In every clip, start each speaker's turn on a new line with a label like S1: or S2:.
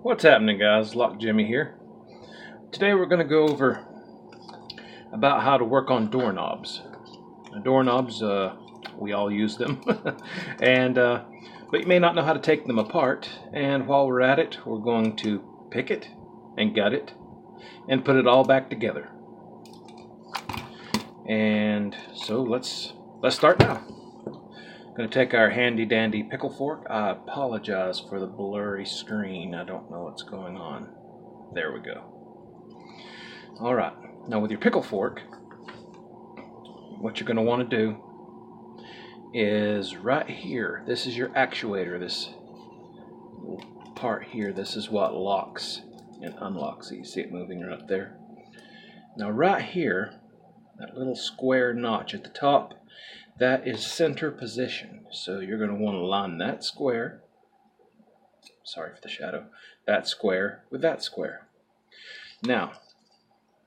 S1: What's happening, guys? Lock Jimmy here. Today we're going to go over about how to work on doorknobs. Doorknobs, we all use them, and but you may not know how to take them apart. And while we're at it, we're going to pick it and gut it and put it all back together. And so let's start now. Going to take our handy dandy pickle fork. I apologize for the blurry screen. I don't know what's going on. There we go. All right. Now with your pickle fork, what you're going to want to do is right here. This is your actuator. This little part here. This is what locks and unlocks it. You see it moving right there. Now right here, that little square notch at the top, that is center position. So you're going to want to line that square, sorry for the shadow, that square with that square. Now,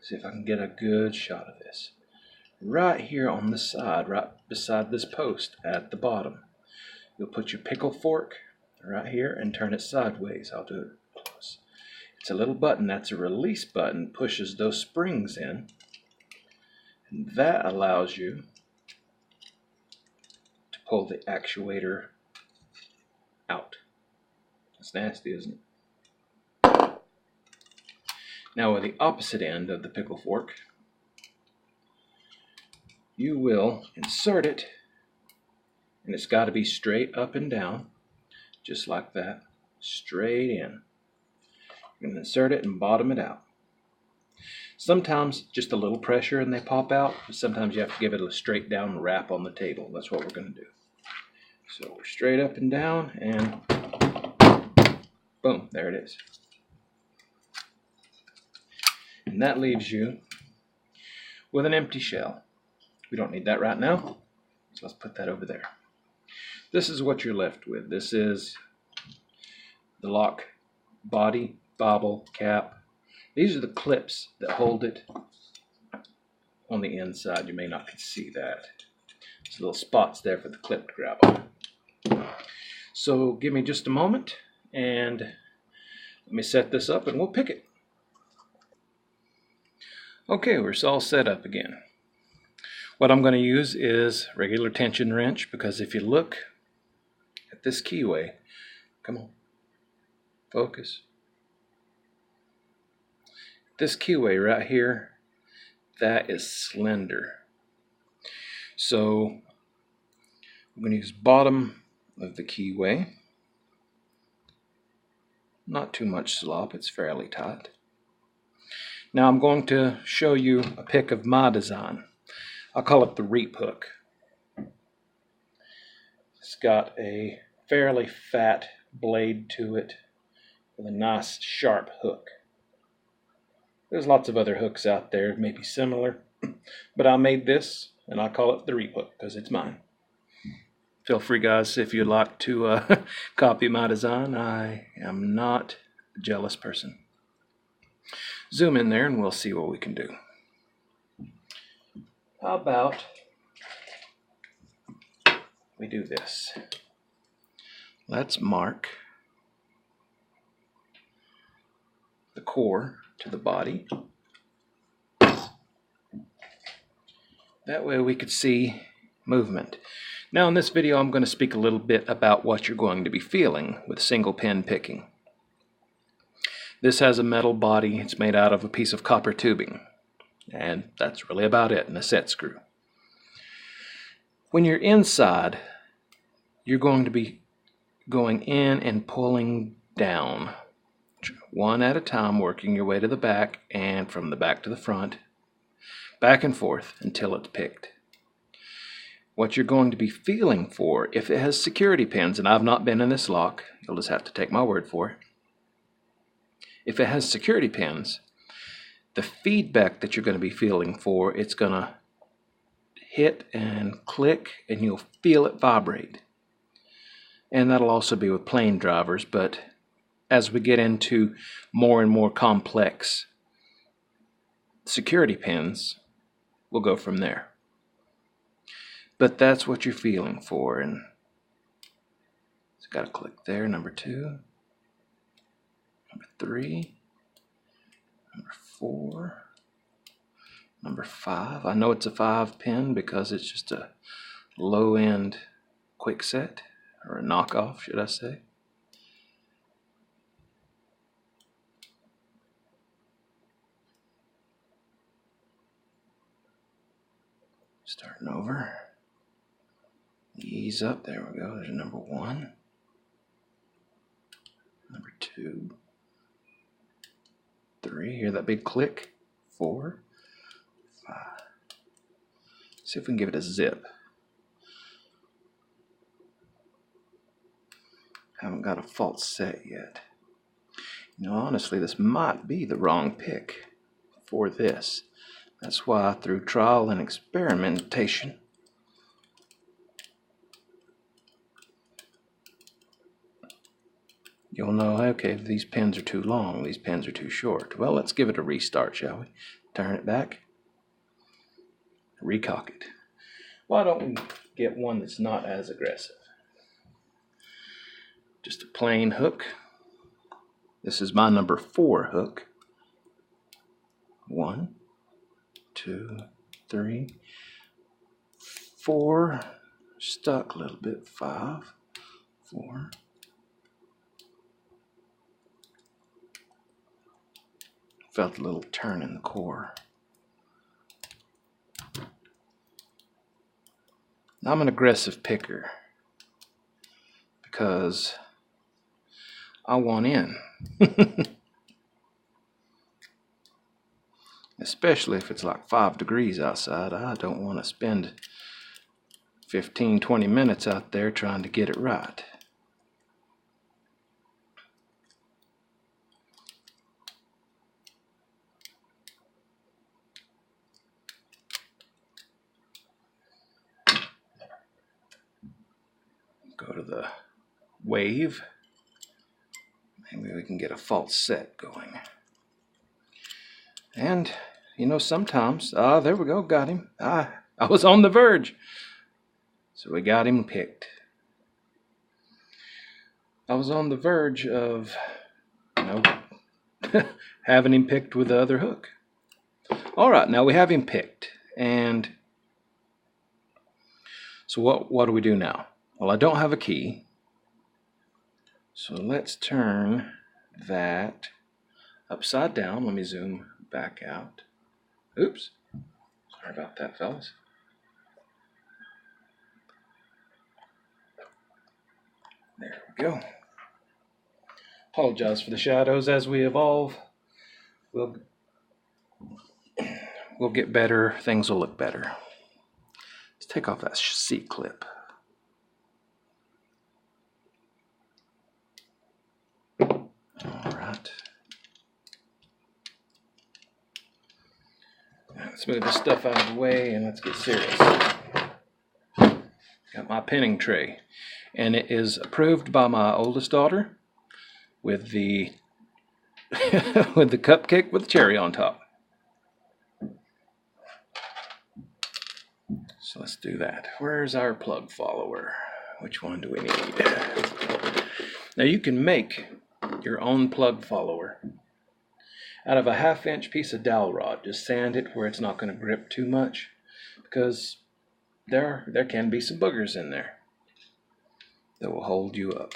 S1: see if I can get a good shot of this. Right here on the side, right beside this post at the bottom, you'll put your pickle fork right here and turn it sideways. I'll do it close. It's a little button, that's a release button, pushes those springs in. And that allows you pull the actuator out. That's nasty, isn't it? Now with the opposite end of the pickle fork, you will insert it, and it's got to be straight up and down, just like that, straight in. You're going to insert it and bottom it out. Sometimes just a little pressure and they pop out, but sometimes you have to give it a straight down wrap on the table. That's what we're going to do. So we're straight up and down, and boom, there it is. And that leaves you with an empty shell. We don't need that right now, so let's put that over there. This is what you're left with. This is the lock body, bobble, cap. These are the clips that hold it on the inside. You may not see that. There's little spots there for the clip to grab on. So give me just a moment and let me set this up and we'll pick it. Okay, we're all set up again. What I'm going to use is regular tension wrench, because if you look at this keyway, come on, focus. This keyway right here, that is slender. So I'm going to use bottom of the keyway. Not too much slop, it's fairly tight. Now I'm going to show you a pick of my design. I'll call it the reap hook. It's got a fairly fat blade to it with a nice sharp hook. There's lots of other hooks out there, maybe similar, but I made this and I call it the reap hook because it's mine. Feel free, guys, if you'd like to copy my design. I am not a jealous person. Zoom in there and we'll see what we can do. How about we do this? Let's mark the core to the body. That way we could see movement. Now in this video I'm going to speak a little bit about what you're going to be feeling with single pin picking. This has a metal body. It's made out of a piece of copper tubing. And that's really about it, and a set screw. When you're inside, you're going to be going in and pulling down, one at a time, working your way to the back, and from the back to the front, back and forth until it's picked. What you're going to be feeling for, if it has security pins, and I've not been in this lock, you'll just have to take my word for it. If it has security pins, the feedback that you're going to be feeling for, it's going to hit and click, and you'll feel it vibrate. And that'll also be with plain drivers, but as we get into more and more complex security pins, we'll go from there. But that's what you're feeling for, and it's got to click there, number 2, number 3, number 4, number 5. I know it's a 5 pin because it's just a low-end quick set, or a knockoff, should I say. Starting over. Ease up. There we go. There's number 1. Number 2. 3. Hear that big click? 4. 5. See if we can give it a zip. Haven't got a false set yet. You know, honestly, this might be the wrong pick for this. That's why, through trial and experimentation, you'll know, okay, these pins are too long, these pins are too short. Well, let's give it a restart, shall we? Turn it back. Recock it. Why don't we get one that's not as aggressive? Just a plain hook. This is my number 4 hook. 1, 2, 3, 4. Stuck a little bit. 5, 4. Felt a little turn in the core. Now I'm an aggressive picker because I want in. Especially if it's like 5 degrees outside. I don't want to spend 15-20 minutes out there trying to get it right. Go to the wave. Maybe we can get a false set going. And, you know, sometimes, there we go, got him. I was on the verge. So we got him picked. I was on the verge of, you know, having him picked with the other hook. All right, now we have him picked. And so what do we do now? Well, I don't have a key. So let's turn that upside down. Let me zoom back out. Oops. Sorry about that, fellas. There we go. Apologize for the shadows as we evolve. We'll get better. Things will look better. Let's take off that seat clip. All right. Let's move this stuff out of the way and let's get serious. Got my pinning tray, and it is approved by my oldest daughter with the with the cupcake with the cherry on top. So let's do that. Where's our plug follower? Which one do we need? Now you can make your own plug follower out of a 1/2-inch piece of dowel rod. Just sand it where it's not going to grip too much, because there can be some boogers in there that will hold you up.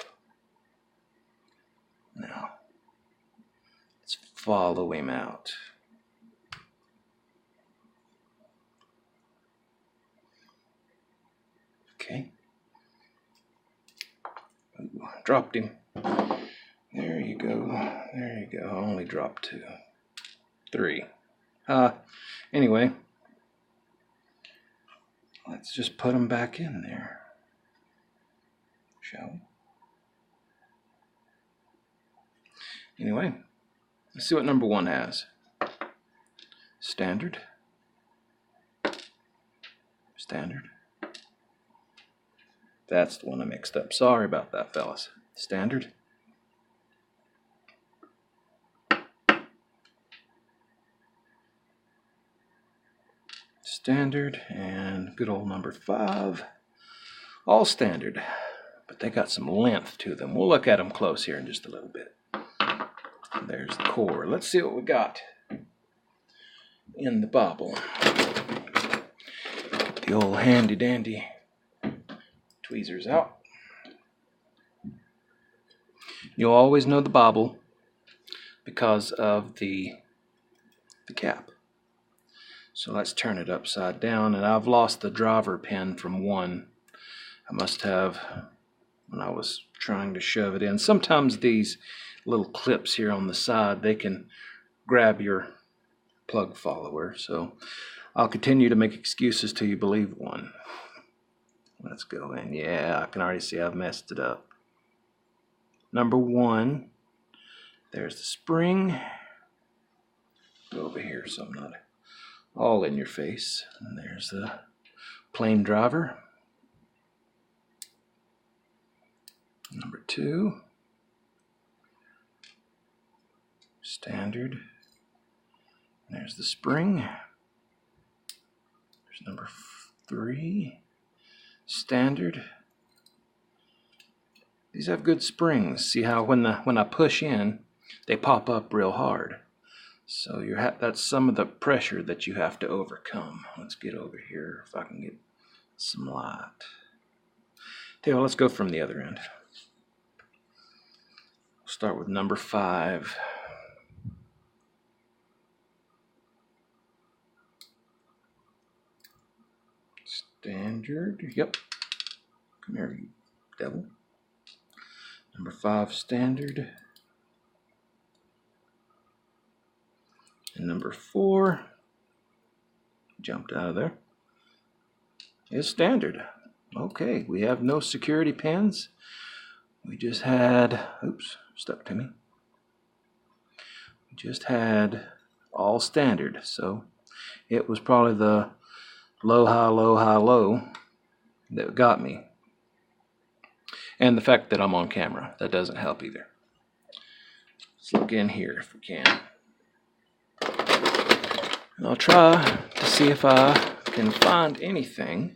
S1: Now let's follow him out. Okay. Ooh, dropped him. There you go. There you go. I only dropped 2. 3. Anyway, let's just put them back in there, shall we? Anyway, let's see what number 1 has. Standard. Standard. That's the one I mixed up. Sorry about that, fellas. Standard. Standard, and good old number 5. All standard, but they got some length to them. We'll look at them close here in just a little bit. There's the core. Let's see what we got in the bobble. Get the old handy dandy tweezers out. You'll always know the bobble because of the cap. So let's turn it upside down, and I've lost the driver pin from one. I must have when I was trying to shove it in. Sometimes these little clips here on the side, they can grab your plug follower. So I'll continue to make excuses till you believe one. Let's go in. Yeah, I can already see I've messed it up. Number 1, there's the spring. Go over here so I'm not all in your face. And there's the plain driver. Number 2, standard. There's the spring. There's number 3, standard. These have good springs. See how when I push in, they pop up real hard. So that's some of the pressure that you have to overcome. Let's get over here if I can get some light. Tell, let's go from the other end. We'll start with number 5. Standard. Yep. Come here, you devil. Number 5, standard. And number 4, jumped out of there, is standard. Okay, we have no security pins. We just had, oops, stuck to me. We just had all standard. So it was probably the low, high, low, high, low that got me. And the fact that I'm on camera, that doesn't help either. Let's look in here if we can. And I'll try to see if I can find anything.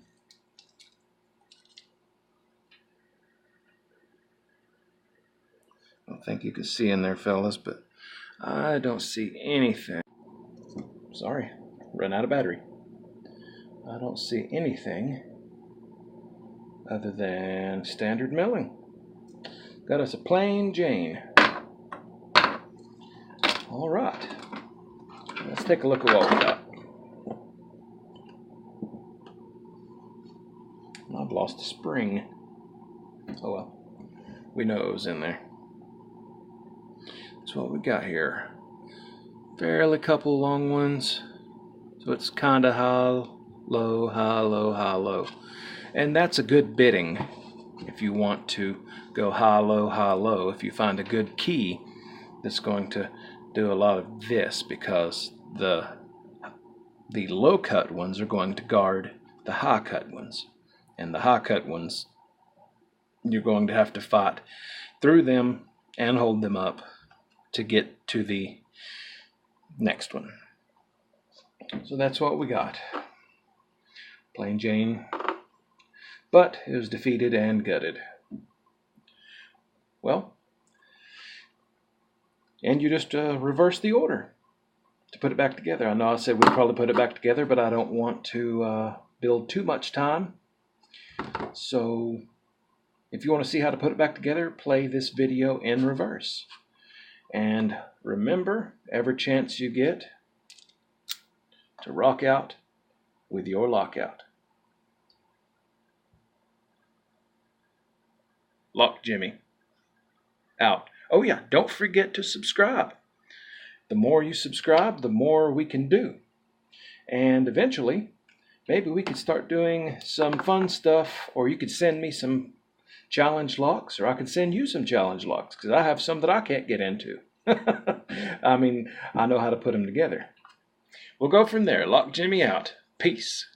S1: I don't think you can see in there, fellas, but I don't see anything. Sorry, ran out of battery. I don't see anything other than standard milling. Got us a plain Jane. All right. Let's take a look at what we got. I've lost a spring. Oh well. We know it was in there. That's what we got here. Fairly couple long ones. So it's kind of high, low, high, low, high, low. And that's a good bitting if you want to go high, low, high, low. If you find a good key that's going to do a lot of this, because the low cut ones are going to guard the high cut ones, and the high cut ones you're going to have to fight through them and hold them up to get to the next one. So that's what we got. Plain Jane, but it was defeated and gutted. Well, and you just reverse the order to put it back together. I know I said we'd probably put it back together, but I don't want to build too much time. So if you want to see how to put it back together, play this video in reverse. And remember, every chance you get, to rock out with your lockout. Lock Jimmy. Out. Oh yeah, don't forget to subscribe. The more you subscribe, the more we can do. And eventually, maybe we could start doing some fun stuff, or you could send me some challenge locks, or I can send you some challenge locks, because I have some that I can't get into. I mean, I know how to put them together. We'll go from there. Lock Jimmy out. Peace.